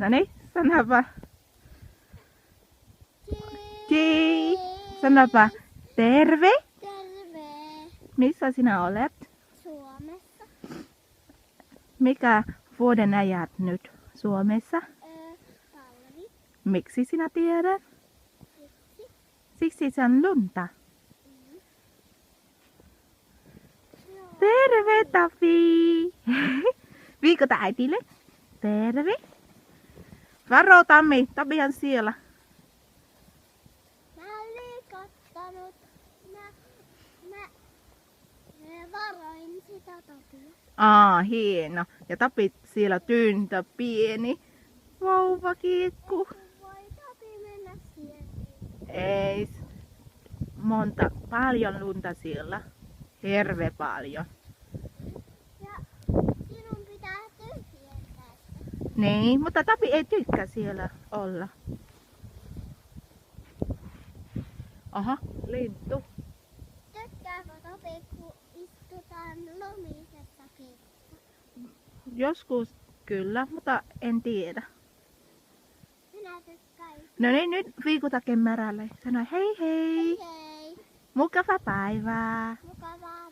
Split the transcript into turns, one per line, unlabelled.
No niin, sanopa. Cheese. Sanopa terve.
Terve.
Missä sinä olet?
Suomessa.
Mikä vuoden ajat nyt Suomessa?
Talvi.
Miksi sinä tiedät?
Siksi.
Siksi se on lunta.
Joo.
Terve Tafi! Viikota äitille. Terve. Varo Tammi, Tafi on siellä.
Mä olin kattanut. Mä varoin sitä Tapia.
Hieno. Ja Tapi siellä tyyntä pieni vauvakiekku.
Voi Tapi mennä siihen.
Ei. Paljon lunta siellä. Herve paljon.
Ja sinun pitää tyhjentää sitä.
Niin, mutta Tapi ei tykkää siellä olla. Aha, lintu.
Tykkääkö Tapi, kun istutaan lumisessa kiikkussa?
Joskus kyllä, mutta en tiedä.
Minä tykkään.
No niin, nyt viikuta kemärälle. Sano hei hei.
Hei.
Mukava päivää.
Mukavaa.